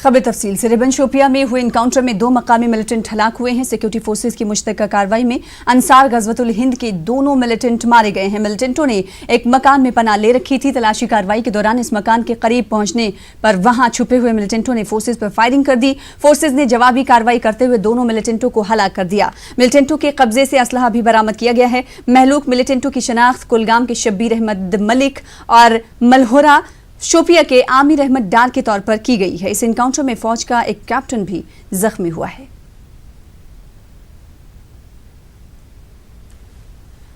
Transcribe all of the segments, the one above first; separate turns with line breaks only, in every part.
खबर तफसील से। रिबन शोपिया में हुए इनकाउंटर में 2 मकामी मिलिटेंट हलाक हुए हैं। सिक्योरिटी फोर्सेज की मुश्तरका कार्रवाई में अंसार गजवतुल हिंद के दोनों मिलिटेंट मारे गए हैं। मिलिटेंटों ने एक मकान में पनाह ले रखी थी। तलाशी कार्रवाई के दौरान इस मकान के करीब पहुंचने पर वहां छुपे हुए मिलिटेंटों ने फोर्सेज पर फायरिंग कर दी। फोर्सेज ने जवाबी कार्रवाई करते हुए दोनों मिलिटेंटों को हलाक कर दिया। मिलिटेंटों के कब्जे से असलहा भी बरामद किया गया है। महलूक मिलिटेंटों की शनाख्त कुलगाम के शब्बीर अहमद मलिक और मलहोरा शोपिया के आमिर अहमद डार के तौर पर की गई है। इस एनकाउंटर में फौज का एक कैप्टन भी जख्मी हुआ है।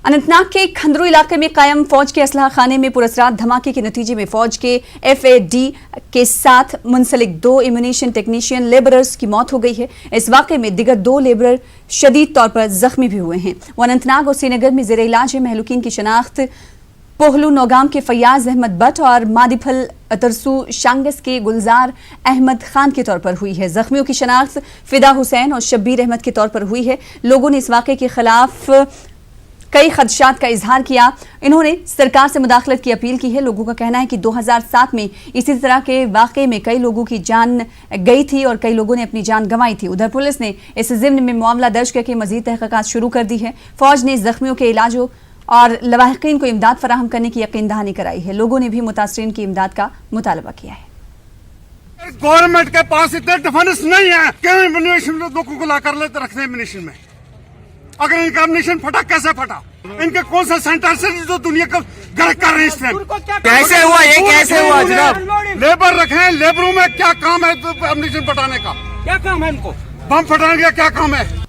अनंतनाग के खंदरू इलाके में कायम फौज के असलहा खाने में पुरअसरार धमाके के नतीजे में फौज के FAD के साथ मुंसलिक 2 इम्यूनेशन टेक्नीशियन लेबरर्स की मौत हो गई है। इस वाकये में दिगर 2 लेबरर शदीद तौर पर जख्मी भी हुए हैं। वो अनंतनाग और श्रीनगर में जेर इलाज है। महलूकीन की शनाख्त पोहलू नौगाम के फयाज अहमद बट और मादीफल तरसू शांगस के गुलजार अहमद खान के तौर पर हुई है। जख्मियों की शनाख्त फिदा हुसैन और शब्बीर अहमद के तौर पर हुई है। लोगों ने इस वाक़े के खिलाफ कई खदशात का इजहार किया। इन्होंने सरकार से मुदाखलत की अपील की है। लोगों का कहना है कि 2007 में इसी तरह के वाक़े में कई लोगों की जान गई थी और कई लोगों ने अपनी जान गंवाई थी। उधर पुलिस ने इस ज़िम्न में मामला दर्ज करके मजीद तहक़ीक़ात शुरू कर दी है। फौज ने जख्मियों के इलाजों और लवाहिकीन को इमदाद फराहम करने की यकीन दहानी कराई है। लोगों ने भी मुतासरीन की इमदाद का मुतालबा किया है।
गवर्नमेंट के पास इतने डिफेंस नहीं है कि एम्यूनिशन लोगों को लाकर लेते रखते हैं एम्यूनिशन में। अगर इनका एम्यूनिशन फटा कैसे फटा? इनके कौन सा सेंटर से जो दुनिया को गर्क कर रहे हैं इस टाइम?
कैसे हुआ ये? कैसे हुआ जनाब?
लेबर रखे हैं, लेबरों में क्या काम है एम्यूनिशन फटाने का?
क्या काम है इनको?
बम फटाने का क्या काम है?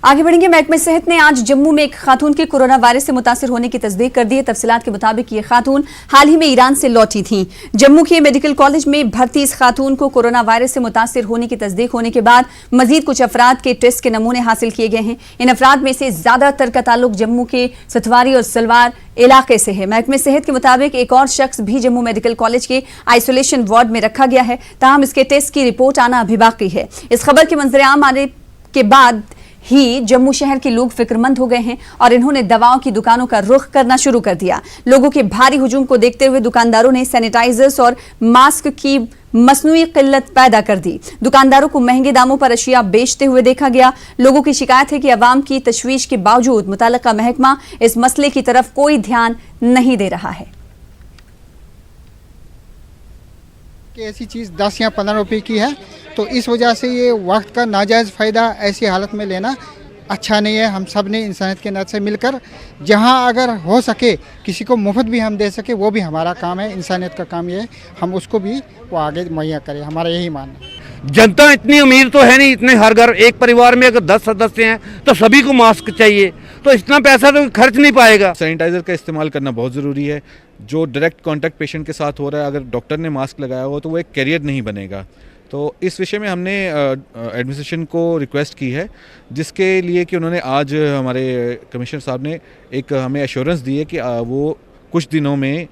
आगे बढ़ेंगे। महकमे सेहत ने आज जम्मू में एक खातून के कोरोना वायरस से मुतासिर होने की तस्दीक कर दी है। तफसीलात के मुताबिक ये खातून हाल ही में ईरान से लौटी थी। जम्मू के मेडिकल कॉलेज में भर्ती इस खातून को कोरोना वायरस से मुतासिर होने की तस्दीक होने के बाद मजीद कुछ अफराद के टेस्ट के नमूने हासिल किए गए हैं। इन अफराद में से ज्यादातर का ताल्लुक जम्मू के सतवारी और सलवार इलाके से है। महकमे सेहत के मुताबिक एक और शख्स भी जम्मू मेडिकल कॉलेज के आइसोलेशन वार्ड में रखा गया है। ताहम इसके टेस्ट की रिपोर्ट आना अभी बाकी है। इस खबर के मंजर-ए-आम आने के बाद ही जम्मू शहर के लोग फिक्रमंद हो गए हैं और इन्होंने दवाओं की दुकानों का रुख करना शुरू कर दिया। लोगों के भारी हुजूम को देखते हुए दुकानदारों ने सैनिटाइजर्स और मास्क की मसनूई किल्लत पैदा कर दी। दुकानदारों को महंगे दामों पर अशिया बेचते हुए देखा गया। लोगों की शिकायत है कि अवाम की तशवीश के बावजूद मुतल्लिका महकमा इस मसले की तरफ कोई ध्यान नहीं दे रहा है।
कि ऐसी चीज़ 10 या 15 रुपए की है तो इस वजह से ये वक्त का नाजायज़ फ़ायदा ऐसी हालत में लेना अच्छा नहीं है। हम सब ने इंसानियत के नाते से मिलकर जहां अगर हो सके किसी को मुफ्त भी हम दे सके वो भी हमारा काम है। इंसानियत का काम ये है हम उसको भी वो आगे मुहैया करें। हमारा यही मानना है।
जनता इतनी अमीर तो है नहीं, इतने हर घर एक परिवार में अगर 10 सदस्य हैं तो सभी को मास्क चाहिए, तो इतना पैसा तो खर्च नहीं पाएगा।
सैनिटाइज़र का इस्तेमाल करना बहुत ज़रूरी है। जो डायरेक्ट कांटेक्ट पेशेंट के साथ हो रहा है, अगर डॉक्टर ने मास्क लगाया हो तो वो एक कैरियर नहीं बनेगा। तो इस विषय में हमने एडमिनिस्ट्रेशन को रिक्वेस्ट की है, जिसके लिए कि उन्होंने आज हमारे कमिश्नर साहब ने एक हमें एश्योरेंस दी है कि वो कुछ दिनों में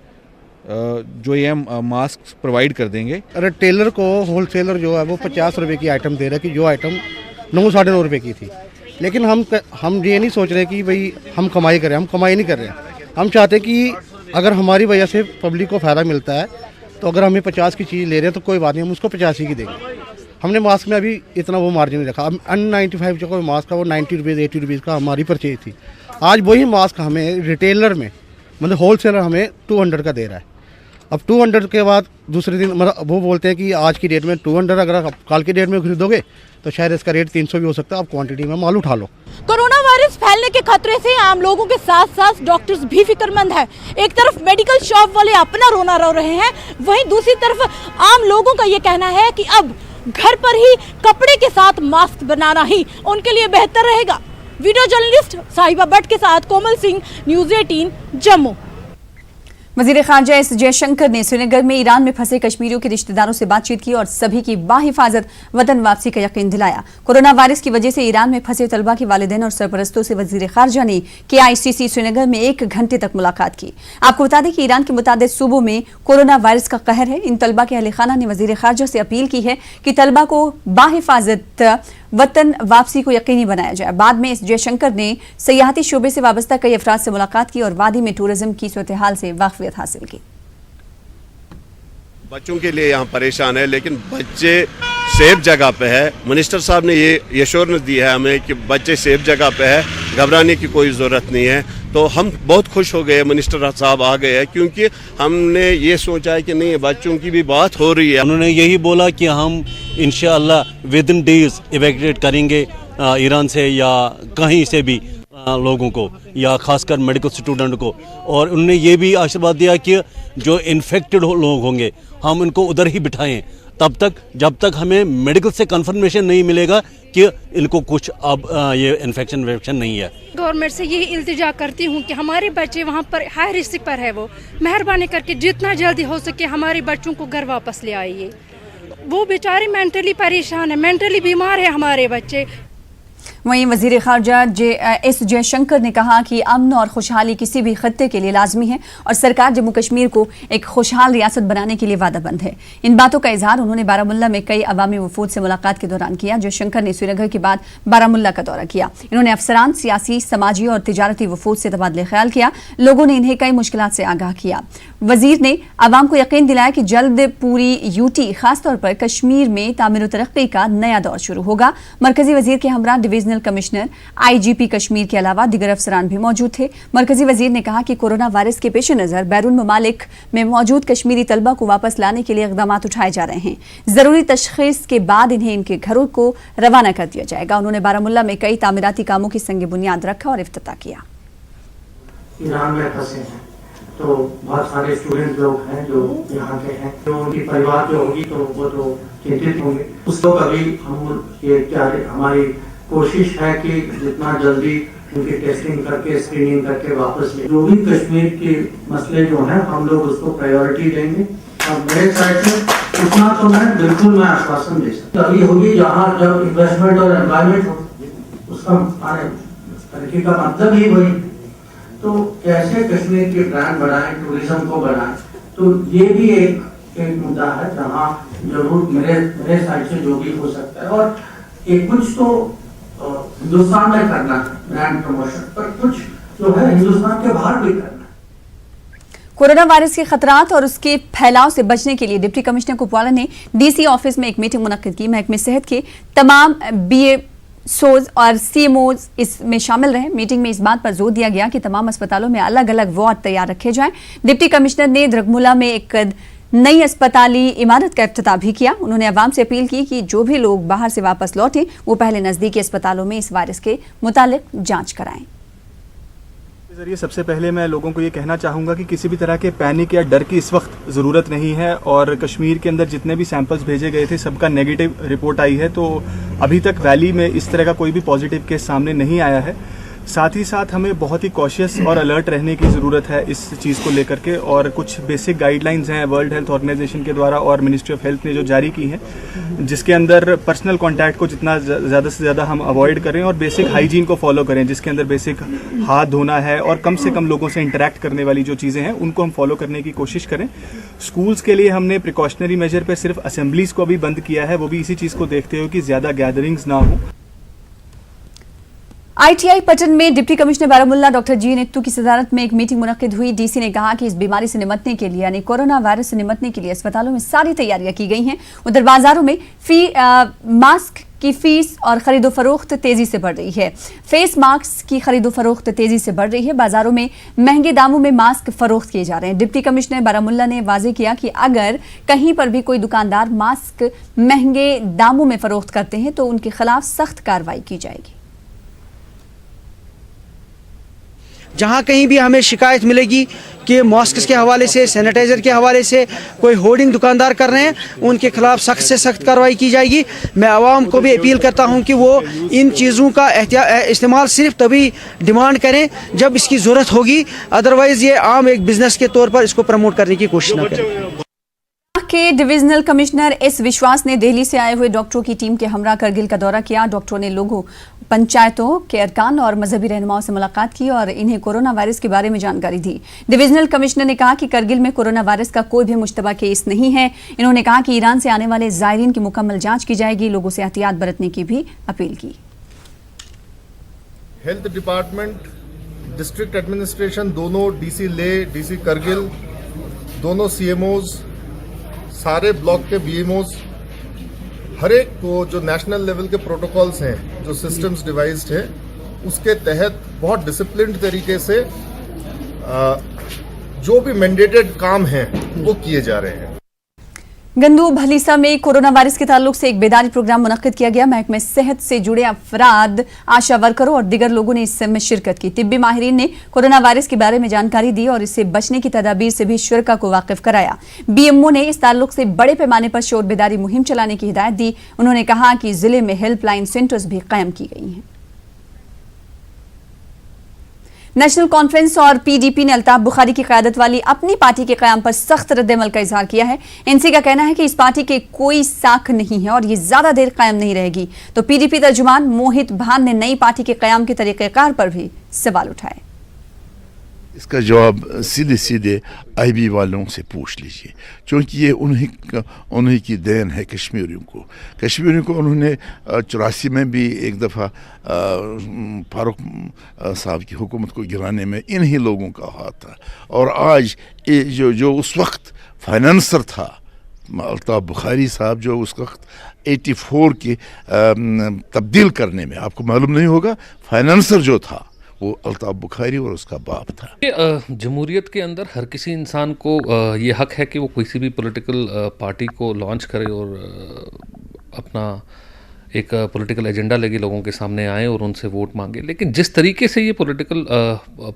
जो ये मास्क प्रोवाइड कर देंगे।
अरे टेलर को होलसेलर जो है वो 50 रुपये की आइटम दे रहा है कि जो आइटम 9 साढ़े 9 रुपये की थी। लेकिन हम ये नहीं सोच रहे कि भाई हम कमाई करें। हम कमाई नहीं कर रहे हैं। हम चाहते हैं कि अगर हमारी वजह से पब्लिक को फ़ायदा मिलता है तो अगर हमें 50 की चीज़ ले रहे हैं तो कोई बात नहीं, हम उसको 85 की देंगे। हमने मास्क में अभी इतना वो मार्जिन नहीं रखा। अब N95 जो कोई मास्क का वो 90 रुपीज़ 80 रुपीज़ का हमारी परचेज थी। आज वही मास्क हमें रिटेलर में मतलब होलसेलर हमें 200 का दे रहा है। अब 200 के बाद दूसरे दिन मतलब वो बोलते हैं कि आज की डेट में 200, अगर आप कल की डेट में खरीदोगे तो शायद इसका रेट 300 भी हो सकता है। आप क्वांटिटी में माल उठा लो।
कोरोना वायरस फैलने के खतरे से आम लोगों के साथ साथ डॉक्टर्स भी फिक्रमंद है। एक तरफ मेडिकल शॉप वाले अपना रोना रो रहे हैं, वहीं दूसरी तरफ आम लोगों का ये कहना है कि अब घर पर ही कपड़े के साथ मास्क बनाना ही उनके लिए बेहतर रहेगा। वीडियो जर्नलिस्ट साहिबा भट्ट के साथ कोमल सिंह, न्यूज़ 18 जम्मू।
वज़ीर ख़ारजा एस जयशंकर ने श्रीनगर में ईरान में फंसे कश्मीरियों के रिश्तेदारों से बातचीत की और सभी की बाहिफाजत वतन वापसी का यकीन दिलाया। कोरोना वायरस की वजह से ईरान में फंसे तलबा के वालिदैन और सरपरस्तों से वज़ीर ख़ारजा ने KICC श्रीनगर में 1 घंटे तक मुलाकात की। आपको बता दें कि ईरान के मुतादिद सूबों में कोरोना वायरस का कहर है। इन तलबा के अहले खाना ने वज़ीर ख़ारजा से अपील की है कि तलबा को बाहिफाजत वतन वापसी को यकीनी बनाया जाए। बाद में इस जयशंकर ने सयाहती शोबे से वाबस्ता कई अफराद से मुलाकात की और वादी में टूरिज्म की सूरत हाल से वाकफियत हासिल की।
बच्चों के लिए यहाँ परेशान है, लेकिन बच्चे सेफ जगह पे है। मिनिस्टर साहब ने ये एश्योरेंस दी है हमें कि बच्चे सेफ जगह पे है, घबराने की कोई ज़रूरत नहीं है। तो हम बहुत खुश हो गए मिनिस्टर साहब आ गए हैं, क्योंकि हमने ये सोचा है कि नहीं बच्चों की भी बात हो रही है।
उन्होंने यही बोला कि हम इंशाअल्लाह विद इन डेज इवैक्यूएट करेंगे ईरान से या कहीं से भी लोगों को, या खासकर मेडिकल स्टूडेंट को। और उन्होंने ये भी आशीर्वाद दिया कि जो इन्फेक्टेड लोग होंगे हम उनको उधर ही बिठाएं तब तक जब तक हमें मेडिकल से कंफर्मेशन नहीं मिलेगा कि इनको कुछ अब ये इन्फेक्शन नहीं है।
गवर्नमेंट से यही इल्तिजा करती हूँ कि हमारे बच्चे वहाँ पर हाई रिस्क पर है, वो मेहरबानी करके जितना जल्दी हो सके हमारे बच्चों को घर वापस ले आइए। वो बेचारे मेंटली परेशान है, मेंटली बीमार है हमारे बच्चे।
वहीं वजीर खारजा एस जयशंकर ने कहा कि अमन और खुशहाली किसी भी खत्ते के लिए लाजमी है और सरकार जम्मू कश्मीर को एक खुशहाल रियासत बनाने के लिए वादाबंद है। इन बातों का इजहार उन्होंने बारामुल्ला में कई अवामी वफूद से मुलाकात के दौरान किया। जयशंकर ने श्रीनगर के बाद बारामुल्ला का दौरा किया। इन्होंने अफसरान, सियासी, समाजी और तिजारती वफूद से तबादले ख्याल किया। लोगों ने इन्हें कई मुश्किलात से आगाह किया। वजीर ने आवाम को यकीन दिलाया कि जल्द पूरी यूटी खासतौर पर कश्मीर में तामीर तरक्की का नया दौर शुरू होगा। मरकजी वजीर के हमरा डिवीजनल कमिश्नर, IGP कश्मीर के अलावा दीगर अफसरान भी मौजूद थे। मरकजी वजीर ने कहा कि कोरोना वायरस के पेश नजर बैरून ममालिक में मौजूद कश्मीरी तलबा को वापस लाने के लिए इकदाम उठाए जा रहे हैं। जरूरी तशखीस के बाद इन्हें इनके घरों को रवाना कर दिया जाएगा। उन्होंने बारामुल्ला में कई तामीराती कामों की संग बुनियाद रखा और इफ्तिताह किया।
ईरान में फंसे हैं तो बहुत सारे स्टूडेंट लोग हैं जो यहाँ के हैं, तो उनकी परिवार जो होगी तो वो तो चिंतित होंगे। उसको कभी हम ये हमारी कोशिश है कि जितना जल्दी उनकी टेस्टिंग करके स्क्रीनिंग करके वापस ले। जो भी कश्मीर के मसले जो हैं हम लोग उसको प्रायोरिटी देंगे और मेरे साइड से उतना तो मैं आश्वासन दे सकता। तभी होगी जहाँ जब इन्वेस्टमेंट और एम्प्लॉयमेंट हो, उसका तरक्की का मतलब ही वही। तो कैसे कश्मीर के ब्रांड बढ़ाएं, टूरिज्म को बढ़ाएं, तो ये भी एक मुद्दा है जहाँ जरूर मेरे साइड से जो भी हो सकता है। और एक कुछ तो हिंदुस्तान में करना है ब्रांड प्रमोशन, पर कुछ जो है हिंदुस्तान के बाहर भी करना है।
कोरोना वायरस के खतरात और उसके फैलाव से बचने के लिए डिप्टी कमिश्नर कुपवाला ने DC ऑफिस में एक मीटिंग मुनक्किद की। महकमे सेहत के तमाम BSOs और CMOs इसमें शामिल रहे। मीटिंग में इस बात पर जोर दिया गया कि तमाम अस्पतालों में अलग अलग वार्ड तैयार रखे जाएं। डिप्टी कमिश्नर ने द्रगमुला में एक नई अस्पताली इमारत का इफ्तिताह भी किया। उन्होंने अवाम से अपील की कि जो भी लोग बाहर से वापस लौटें वो पहले नजदीकी अस्पतालों में इस वायरस के मुतालिक जांच कराएं।
जरिए सबसे पहले मैं लोगों को ये कहना चाहूँगा कि किसी भी तरह के पैनिक या डर की इस वक्त ज़रूरत नहीं है। और कश्मीर के अंदर जितने भी सैंपल्स भेजे गए थे सबका नेगेटिव रिपोर्ट आई है, तो अभी तक वैली में इस तरह का कोई भी पॉजिटिव केस सामने नहीं आया है। साथ ही साथ हमें बहुत ही कॉशियस और अलर्ट रहने की ज़रूरत है इस चीज़ को लेकर के। और कुछ बेसिक गाइडलाइंस हैं वर्ल्ड हेल्थ ऑर्गेनाइजेशन के द्वारा और मिनिस्ट्री ऑफ हेल्थ ने जो जारी की हैं, जिसके अंदर पर्सनल कांटेक्ट को जितना ज़्यादा से ज़्यादा हम अवॉइड करें और बेसिक हाइजीन को फॉलो करें, जिसके अंदर बेसिक हाथ धोना है और कम से कम लोगों से इंटरेक्ट करने वाली जो चीज़ें हैं उनको हम फॉलो करने की कोशिश करें। स्कूल्स के लिए हमने प्रिकॉशनरी मेजर पर सिर्फ असेंबलीज़ को अभी बंद किया है, वो भी इसी चीज़ को देखते हुए कि ज़्यादा गैदरिंग्स ना हो।
ITI पटन में डिप्टी कमिश्नर बारामुल्ला डॉक्टर जी नित्तू की सदारत में एक मीटिंग मुनक्किद हुई। DC ने कहा कि इस बीमारी से निपटने के लिए यानी कोरोना वायरस से निपटने के लिए अस्पतालों में सारी तैयारियां की गई हैं। उधर बाजारों में मास्क की फीस और खरीदो फरोख्त तेजी से बढ़ रही है। फेस मास्क की खरीदो फरोख्त तेजी से बढ़ रही है। बाजारों में महंगे दामों में मास्क फरोख्त किए जा रहे हैं। डिप्टी कमिश्नर बारामुल्ला ने वाजे किया कि अगर कहीं पर भी कोई दुकानदार मास्क महंगे दामों में फरोख्त करते हैं तो उनके खिलाफ सख्त कार्रवाई की जाएगी।
जहाँ कहीं भी हमें शिकायत मिलेगी कि मास्क के हवाले से, सैनिटाइज़र के हवाले से कोई होर्डिंग दुकानदार कर रहे हैं, उनके खिलाफ सख्त से सख्त कार्रवाई की जाएगी। मैं आवाम को भी अपील करता हूं कि वो इन चीज़ों का इस्तेमाल सिर्फ तभी डिमांड करें जब इसकी ज़रूरत होगी, अदरवाइज़ ये आम एक बिजनेस के तौर पर इसको प्रमोट करने की कोशिश न करें।
के डिविजनल कमिश्नर एस विश्वास ने दिल्ली से आए हुए डॉक्टरों की टीम के हमरा करगिल का दौरा किया। डॉक्टरों ने लोगों, पंचायतों के अरकान और मजहबी रहनुमाओं से मुलाकात की और इन्हें कोरोना वायरस के बारे में जानकारी दी। डिविजनल कमिश्नर ने कहा कि करगिल में कोरोना वायरस का कोई भी मुश्तबा केस नहीं है। इन्होंने कहा कि ईरान से आने वाले ज़ायरीन की मुकम्मल जांच की जाएगी। लोगों से एहतियात बरतने की भी अपील की।
हेल्थ डिपार्टमेंट, डिस्ट्रिक्ट एडमिनिस्ट्रेशन, दोनों DC ले, DC करगिल, दोनों CMOs, सारे ब्लॉक के बीएमओज हर एक को जो नेशनल लेवल के प्रोटोकॉल्स हैं, जो सिस्टम्स डिवाइस्ड है, उसके तहत बहुत डिसिप्लिन्ड तरीके से जो भी मैंडेटेड काम हैं वो किए जा रहे हैं।
गंदू भलीसा में कोरोना वायरस के ताल्लुक से एक बेदारी प्रोग्राम मुनक्किद किया गया। महकमे सेहत से जुड़े अफराद, आशा वर्करों और दीगर लोगों ने इसमें शिरकत की। तिब्बी माहिरीन ने कोरोना वायरस के बारे में जानकारी दी और इससे बचने की तदाबीर से भी शुरका को वाकिफ कराया। बीएमओ ने इस ताल्लुक से बड़े पैमाने पर शोर बेदारी मुहिम चलाने की हिदायत दी। उन्होंने कहा कि जिले में हेल्पलाइन सेंटर्स भी कायम की गई हैं। नेशनल कॉन्फ्रेंस और पीडीपी ने अल्ताफ बुखारी की क़यादत वाली अपनी पार्टी के क़याम पर सख्त रद्द-ए-अमल का इजहार किया है। एनसी का कहना है कि इस पार्टी के कोई साख नहीं है और ये ज्यादा देर कायम नहीं रहेगी। तो पीडीपी तर्जुमान मोहित भान ने नई पार्टी के क़याम के तरीक़ेकार पर भी सवाल उठाए।
इसका जवाब सीधे सीधे आईबी वालों से पूछ लीजिए, क्योंकि ये उन्हीं की देन है कश्मीरियों को उन्होंने 84 में भी एक दफ़ा फारूक साहब की हुकूमत को गिराने में इन्हीं लोगों का हाथ था। और आज जो उस वक्त फाइनेंसर था अल्ताफ बुखारी साहब, जो उस वक्त 84 की तब्दील करने में, आपको मालूम नहीं होगा, फाइनेंसर जो था वो अल्ताफ बुखारी और उसका बाप था।
जमहूरियत के अंदर हर किसी इंसान को ये हक है कि वो किसी भी पॉलिटिकल पार्टी को लॉन्च करे और अपना एक पॉलिटिकल एजेंडा लेके लोगों के सामने आए और उनसे वोट मांगे। लेकिन जिस तरीके से ये पॉलिटिकल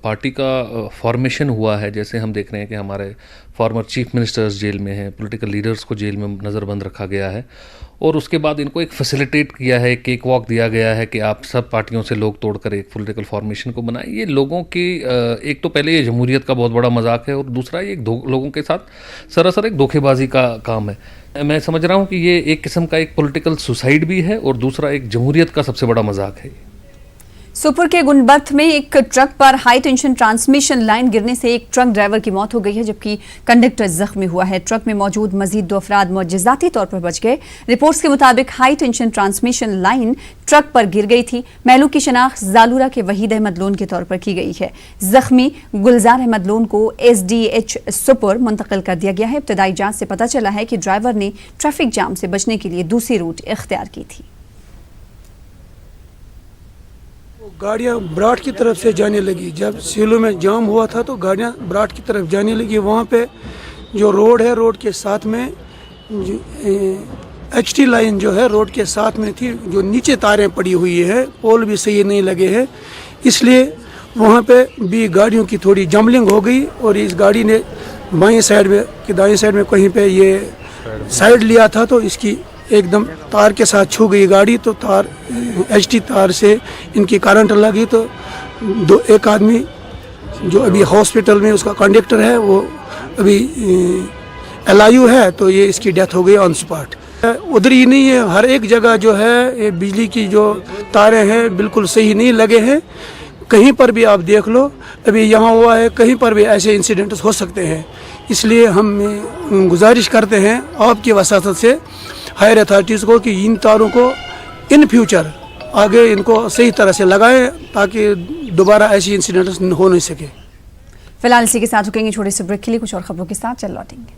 पार्टी का फॉर्मेशन हुआ है, जैसे हम देख रहे हैं कि हमारे फॉर्मर चीफ मिनिस्टर्स जेल में हैं, पॉलिटिकल लीडर्स को जेल में नज़रबंद रखा गया है और उसके बाद इनको एक फैसिलिटेट किया है, केक वॉक दिया गया है कि आप सब पार्टियों से लोग तोड़कर एक पॉलिटिकल फॉर्मेशन को बनाएं। ये लोगों की एक तो पहले ये जमहूरियत का बहुत बड़ा मजाक है और दूसरा ये लोगों के साथ सरासर एक धोखेबाजी का काम है। मैं समझ रहा हूँ कि ये एक किस्म का एक पॉलिटिकल सुसाइड भी है और दूसरा एक जमहूरियत का सबसे बड़ा मजाक है।
सुपुर के गुनबर्थ में एक ट्रक पर हाई टेंशन ट्रांसमिशन लाइन गिरने से एक ट्रक ड्राइवर की मौत हो गई है, जबकि कंडक्टर जख्मी हुआ है। ट्रक में मौजूद मजीद 2 अफराद मौजज़ाती तौर पर बच गए। रिपोर्ट्स के मुताबिक high tension transmission line truck पर गिर गई थी। महलूक की शनाख्त जालूरा के वहीद अहमद लोन के तौर पर की गई है। जख्मी गुलजार अहमद लोन को SDH सुपुर मुंतकिल कर दिया गया है। इब्तदाई जांच से पता चला है कि ड्राइवर ने ट्रैफिक जाम से बचने के लिए दूसरी रूट इख्तियार की थी।
गाड़ियाँ ब्राड की तरफ से जाने लगी। जब सीलो में जाम हुआ था तो गाड़ियाँ ब्राड की तरफ जाने लगी। वहाँ पे जो रोड है, रोड के साथ में HT लाइन जो है रोड के साथ में थी, जो नीचे तारें पड़ी हुई है, पोल भी सही नहीं लगे हैं, इसलिए वहाँ पे भी गाड़ियों की थोड़ी जम्बलिंग हो गई और इस गाड़ी ने बाएं साइड में कि दाएं साइड में कहीं पे ये साइड लिया था तो इसकी एकदम तार के साथ छू गई गाड़ी। तो तार HT तार से इनकी करंट लगी तो एक आदमी जो अभी हॉस्पिटल में उसका कंडक्टर है वो अभी LIU है, तो ये इसकी डेथ हो गई ऑन स्पॉट। उधर ही नहीं है, हर एक जगह जो है ये बिजली की जो तारें हैं बिल्कुल सही नहीं लगे हैं। कहीं पर भी आप देख लो, अभी यहाँ हुआ है, कहीं पर भी ऐसे इंसिडेंट्स हो सकते हैं। इसलिए हम गुजारिश करते हैं आपकी वसातत से हायर अथॉरिटीज़ को कि इन तारों को इन फ्यूचर आगे इनको सही तरह से लगाएं ताकि दोबारा ऐसी इंसिडेंट्स हो नहीं सके।
फिलहाल इसी के साथ रुकेंगे छोटे से ब्रेक के लिए। कुछ और खबरों के साथ चल लौटेंगे।